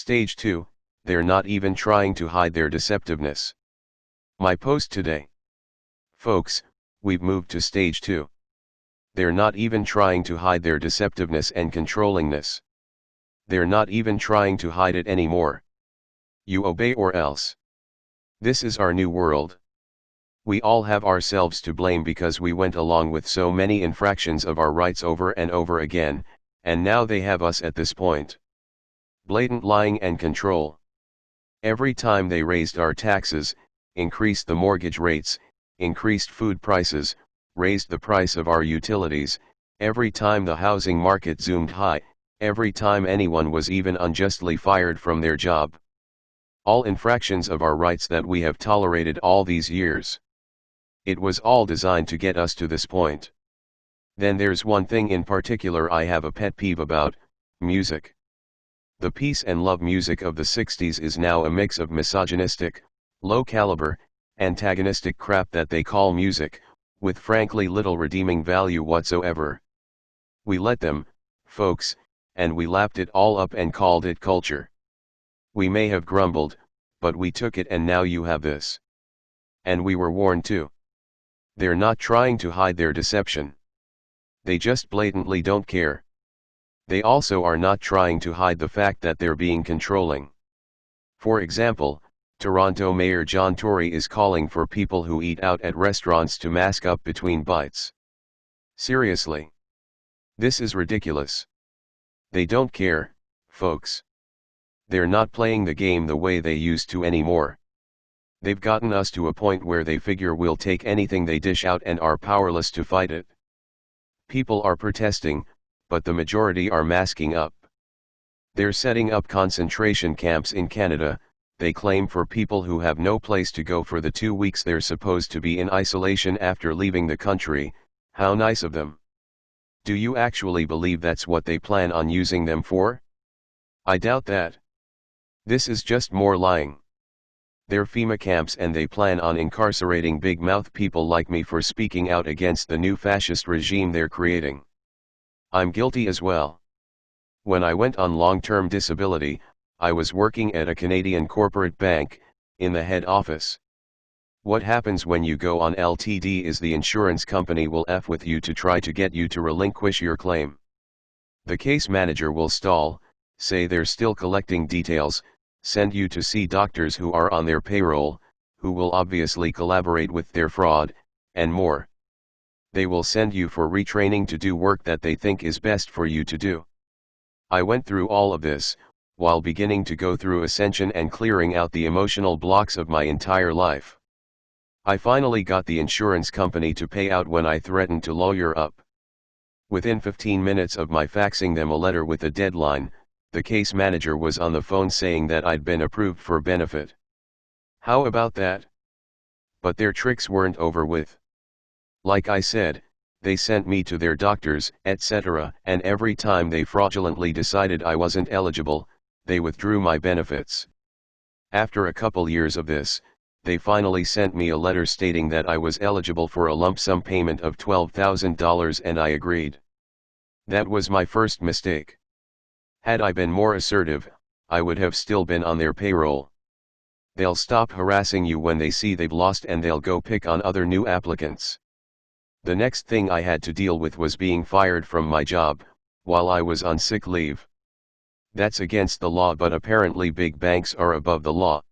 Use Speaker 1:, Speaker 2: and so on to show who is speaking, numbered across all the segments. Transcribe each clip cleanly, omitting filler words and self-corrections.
Speaker 1: Stage 2, they're not even trying to hide their deceptiveness. My post today. Folks, we've moved to stage 2. They're not even trying to hide their deceptiveness and controllingness. They're not even trying to hide it anymore. You obey or else. This is our new world. We all have ourselves to blame because we went along with so many infractions of our rights over and over again, and now they have us at this point. Blatant lying and control. Every time they raised our taxes, increased the mortgage rates, increased food prices, raised the price of our utilities, every time the housing market zoomed high, every time anyone was even unjustly fired from their job. All infractions of our rights that we have tolerated all these years. It was all designed to get us to this point. Then there's one thing in particular I have a pet peeve about: music. The peace and love music of the 60s is now a mix of misogynistic, low-caliber, antagonistic crap that they call music, with frankly little redeeming value whatsoever. We let them, folks, and we lapped it all up and called it culture. We may have grumbled, but we took it, and now you have this. And we were warned too. They're not trying to hide their deception. They just blatantly don't care. They also are not trying to hide the fact that they're being controlling. For example, Toronto Mayor John Tory is calling for people who eat out at restaurants to mask up between bites. Seriously. This is ridiculous. They don't care, folks. They're not playing the game the way they used to anymore. They've gotten us to a point where they figure we'll take anything they dish out and are powerless to fight it. People are protesting, but the majority are masking up. They're setting up concentration camps in Canada, they claim, for people who have no place to go for the 2 weeks they're supposed to be in isolation after leaving the country. How nice of them. Do you actually believe that's what they plan on using them for? I doubt that. This is just more lying. They're FEMA camps, and they plan on incarcerating big mouth people like me for speaking out against the new fascist regime they're creating. I'm guilty as well. When I went on long-term disability, I was working at a Canadian corporate bank, in the head office. What happens when you go on LTD is the insurance company will F with you to try to get you to relinquish your claim. The case manager will stall, say they're still collecting details, send you to see doctors who are on their payroll, who will obviously collaborate with their fraud, and more. They will send you for retraining to do work that they think is best for you to do. I went through all of this, while beginning to go through ascension and clearing out the emotional blocks of my entire life. I finally got the insurance company to pay out when I threatened to lawyer up. Within 15 minutes of my faxing them a letter with a deadline, the case manager was on the phone saying that I'd been approved for benefit. How about that? But their tricks weren't over with. Like I said, they sent me to their doctors, etc., and every time they fraudulently decided I wasn't eligible, they withdrew my benefits. After a couple years of this, they finally sent me a letter stating that I was eligible for a lump sum payment of $12,000, and I agreed. That was my first mistake. Had I been more assertive, I would have still been on their payroll. They'll stop harassing you when they see they've lost, and they'll go pick on other new applicants. The next thing I had to deal with was being fired from my job, while I was on sick leave. That's against the law, but apparently big banks are above the law.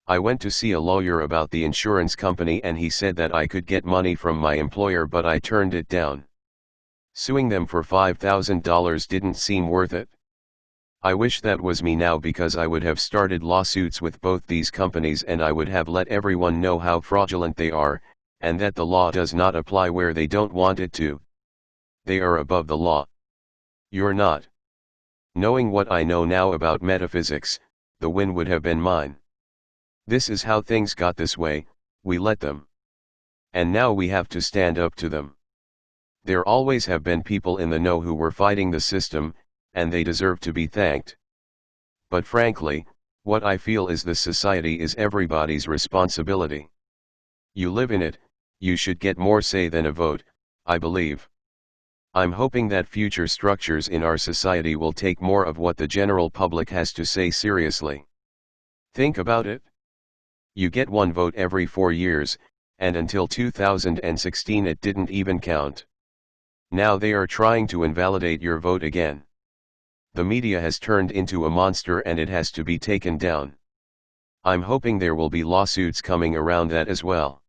Speaker 1: I went to see a lawyer about the insurance company, and he said that I could get money from my employer, but I turned it down. Suing them for $5,000 didn't seem worth it. I wish that was me now, because I would have started lawsuits with both these companies, and I would have let everyone know how fraudulent they are, and that the law does not apply where they don't want it to. They are above the law. You're not. Knowing what I know now about metaphysics, the win would have been mine. This is how things got this way, we let them. And now we have to stand up to them. There always have been people in the know who were fighting the system, and they deserve to be thanked. But frankly, what I feel is this society is everybody's responsibility. You live in it, you should get more say than a vote, I believe. I'm hoping that future structures in our society will take more of what the general public has to say seriously. Think about it. You get one vote every 4 years, and until 2016 it didn't even count. Now they are trying to invalidate your vote again. The media has turned into a monster and it has to be taken down. I'm hoping there will be lawsuits coming around that as well.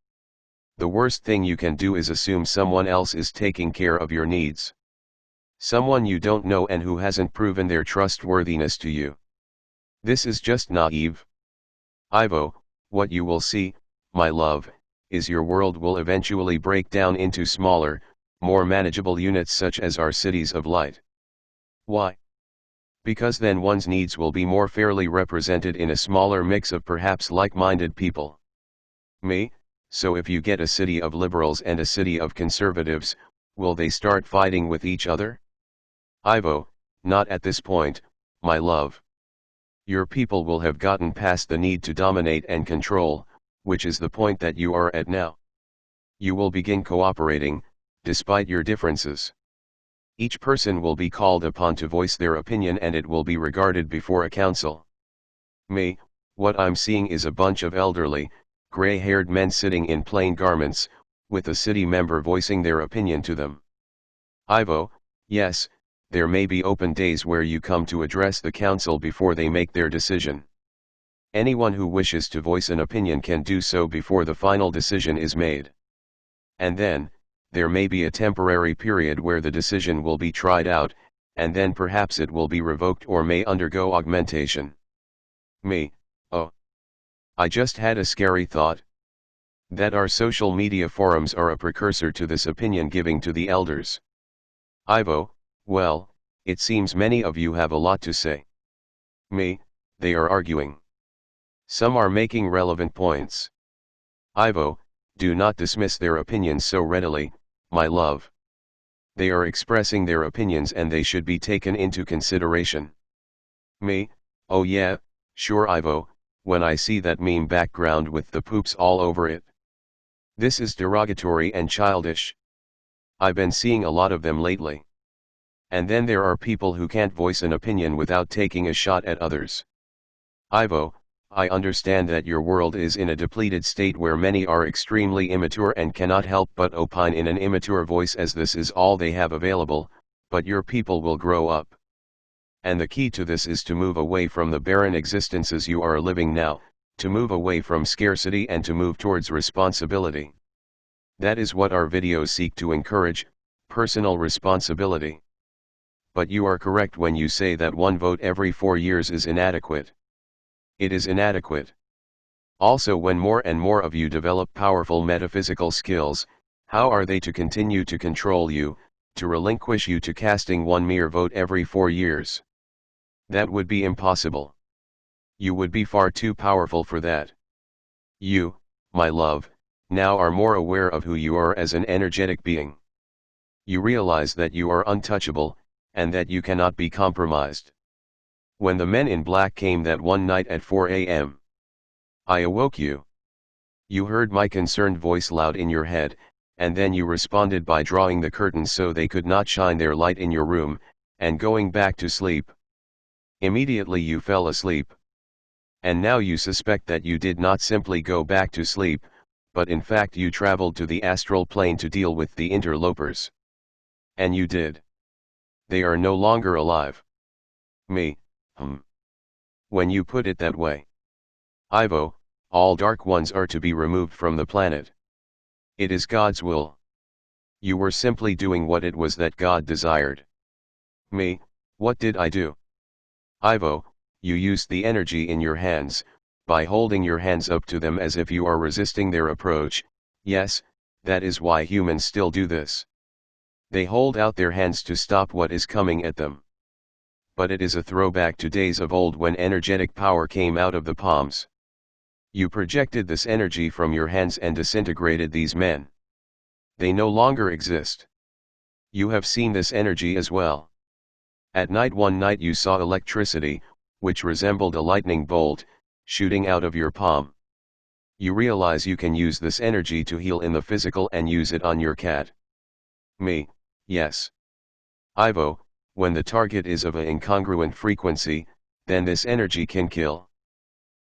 Speaker 1: The worst thing you can do is assume someone else is taking care of your needs. Someone you don't know and who hasn't proven their trustworthiness to you. This is just naive. Ivo, what you will see, my love, is your world will eventually break down into smaller, more manageable units such as our cities of light. Why? Because then one's needs will be more fairly represented in a smaller mix of perhaps like-minded people. Me, so if you get a city of liberals and a city of conservatives, will they start fighting with each other? Ivo, not at this point, my love. Your people will have gotten past the need to dominate and control, which is the point that you are at now. You will begin cooperating, despite your differences. Each person will be called upon to voice their opinion and it will be regarded before a council. Me, what I'm seeing is a bunch of elderly, gray-haired men sitting in plain garments, with a city member voicing their opinion to them. Ivo, yes, there may be open days where you come to address the council before they make their decision. Anyone who wishes to voice an opinion can do so before the final decision is made. And then, there may be a temporary period where the decision will be tried out, and then perhaps it will be revoked or may undergo augmentation. Me, oh. I just had a scary thought. That our social media forums are a precursor to this opinion giving to the elders. Ivo, well, it seems many of you have a lot to say. Me, they are arguing. Some are making relevant points. Ivo, do not dismiss their opinions so readily, my love. They are expressing their opinions and they should be taken into consideration. Me, oh yeah, sure Ivo, when I see that meme background with the poops all over it. This is derogatory and childish. I've been seeing a lot of them lately. And then there are people who can't voice an opinion without taking a shot at others. Ivo, I understand that your world is in a depleted state where many are extremely immature and cannot help but opine in an immature voice as this is all they have available, but your people will grow up. And the key to this is to move away from the barren existences you are living now, to move away from scarcity and to move towards responsibility. That is what our videos seek to encourage, personal responsibility. But you are correct when you say that one vote every 4 years is inadequate. It is inadequate. Also, when more and more of you develop powerful metaphysical skills, how are they to continue to control you, to relinquish you to casting one mere vote every 4 years? That would be impossible. You would be far too powerful for that. You, my love, now are more aware of who you are as an energetic being. You realize that you are untouchable, and that you cannot be compromised. When the men in black came that one night at 4 a.m., I awoke you. You heard my concerned voice loud in your head, and then you responded by drawing the curtains so they could not shine their light in your room, and going back to sleep. Immediately you fell asleep. And now you suspect that you did not simply go back to sleep, but in fact you traveled to the astral plane to deal with the interlopers. And you did. They are no longer alive. Me, When you put it that way. Ivo, all dark ones are to be removed from the planet. It is God's will. You were simply doing what it was that God desired. Me, what did I do? Ivo, you used the energy in your hands, by holding your hands up to them as if you are resisting their approach. Yes, that is why humans still do this. They hold out their hands to stop what is coming at them. But it is a throwback to days of old when energetic power came out of the palms. You projected this energy from your hands and disintegrated these men. They no longer exist. You have seen this energy as well. At night one night you saw electricity, which resembled a lightning bolt, shooting out of your palm. You realize you can use this energy to heal in the physical and use it on your cat. Me, yes. Ivo, when the target is of an incongruent frequency, then this energy can kill.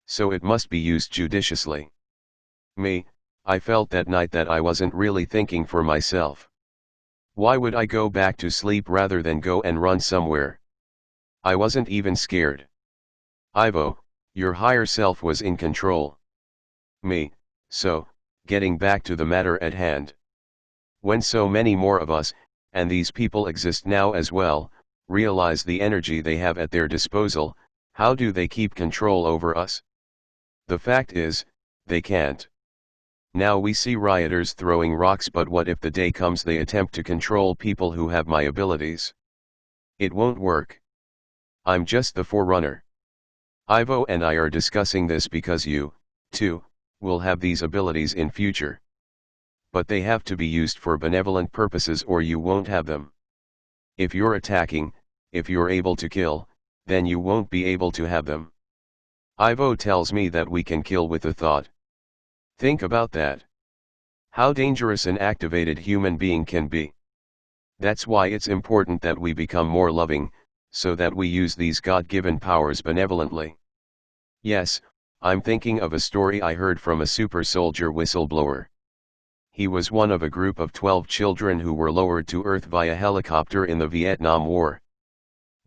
Speaker 1: So it must be used judiciously. Me, I felt that night that I wasn't really thinking for myself. Why would I go back to sleep rather than go and run somewhere? I wasn't even scared. Ivo, your higher self was in control. Me, so, getting back to the matter at hand. When so many more of us, and these people exist now as well, realize the energy they have at their disposal, how do they keep control over us? The fact is, they can't. Now we see rioters throwing rocks, but what if the day comes they attempt to control people who have my abilities? It won't work. I'm just the forerunner. Ivo and I are discussing this because you, too, will have these abilities in future. But they have to be used for benevolent purposes or you won't have them. If you're attacking, if you're able to kill, then you won't be able to have them. Ivo tells me that we can kill with a thought. Think about that. How dangerous an activated human being can be. That's why it's important that we become more loving, so that we use these God-given powers benevolently. Yes, I'm thinking of a story I heard from a super soldier whistleblower. He was one of a group of 12 children who were lowered to Earth via helicopter in the Vietnam War.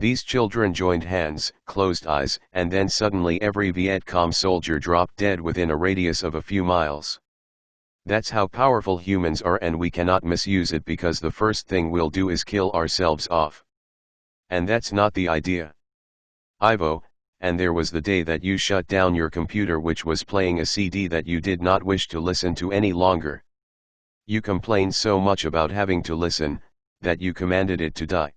Speaker 1: These children joined hands, closed eyes, and then suddenly every Viet Cong soldier dropped dead within a radius of a few miles. That's how powerful humans are, and we cannot misuse it because the first thing we'll do is kill ourselves off. And that's not the idea. Ivo, and there was the day that you shut down your computer which was playing a CD that you did not wish to listen to any longer. You complained so much about having to listen, that you commanded it to die.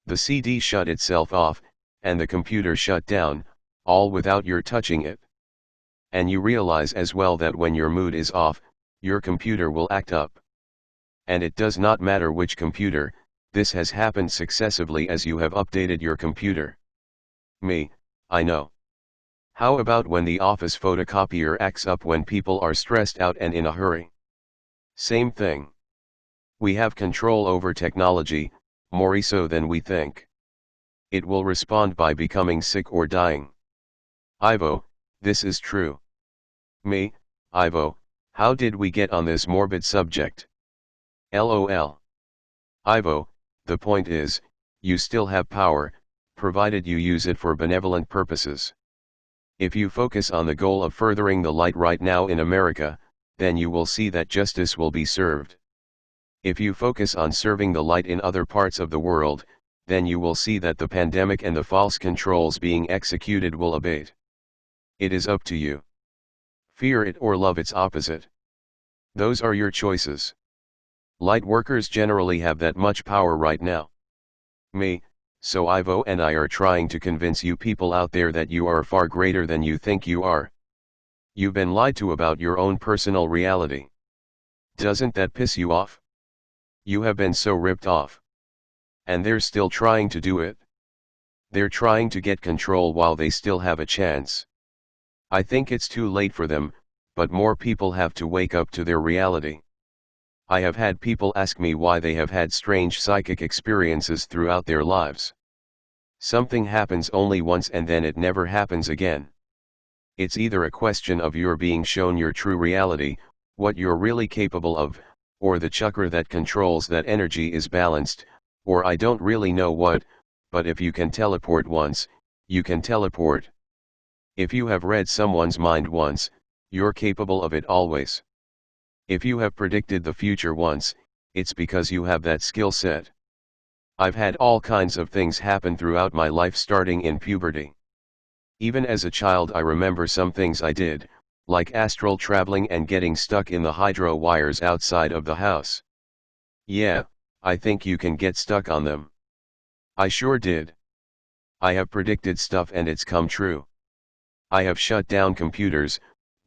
Speaker 1: The CD shut itself off, and the computer shut down, all without your touching it. And you realize as well that when your mood is off, your computer will act up. And it does not matter which computer, this has happened successively as you have updated your computer. Me, I know. How about when the office photocopier acts up when people are stressed out and in a hurry? Same thing. We have control over technology, more so than we think. It will respond by becoming sick or dying. Ivo, this is true. Me, Ivo, how did we get on this morbid subject? LOL. Ivo, the point is, you still have power, provided you use it for benevolent purposes. If you focus on the goal of furthering the light right now in America, then you will see that justice will be served. If you focus on serving the light in other parts of the world, then you will see that the pandemic and the false controls being executed will abate. It is up to you. Fear it or love its opposite. Those are your choices. Light workers generally have that much power right now. Me, so Ivo and I are trying to convince you people out there that you are far greater than you think you are. You've been lied to about your own personal reality. Doesn't that piss you off? You have been so ripped off. And they're still trying to do it. They're trying to get control while they still have a chance. I think it's too late for them, but more people have to wake up to their reality. I have had people ask me why they have had strange psychic experiences throughout their lives. Something happens only once and then it never happens again. It's either a question of you're being shown your true reality, what you're really capable of, or the chakra that controls that energy is balanced, or I don't really know what, but if you can teleport once, you can teleport. If you have read someone's mind once, you're capable of it always. If you have predicted the future once, it's because you have that skill set. I've had all kinds of things happen throughout my life starting in puberty. Even as a child I remember some things I did, like astral traveling and getting stuck in the hydro wires outside of the house. Yeah, I think you can get stuck on them. I sure did. I have predicted stuff and it's come true. I have shut down computers,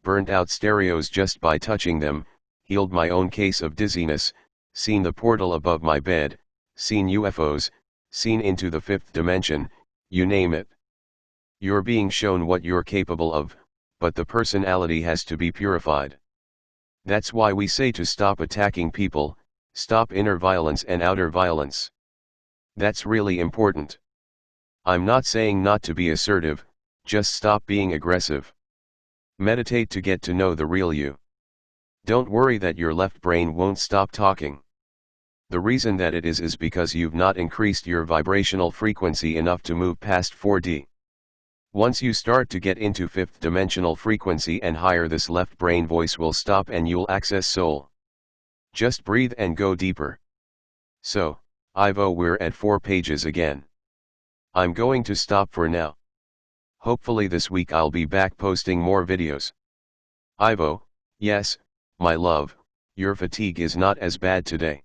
Speaker 1: burned out stereos just by touching them, healed my own case of dizziness, seen the portal above my bed, seen UFOs, seen into the fifth dimension, you name it. You're being shown what you're capable of, but the personality has to be purified. That's why we say to stop attacking people, stop inner violence and outer violence. That's really important. I'm not saying not to be assertive, just stop being aggressive. Meditate to get to know the real you. Don't worry that your left brain won't stop talking. The reason that it is because you've not increased your vibrational frequency enough to move past 4D. Once you start to get into fifth dimensional frequency and higher, this left brain voice will stop and you'll access soul. Just breathe and go deeper. So, Ivo, we're at 4 pages again. I'm going to stop for now. Hopefully this week I'll be back posting more videos. Ivo, yes, my love, your fatigue is not as bad today.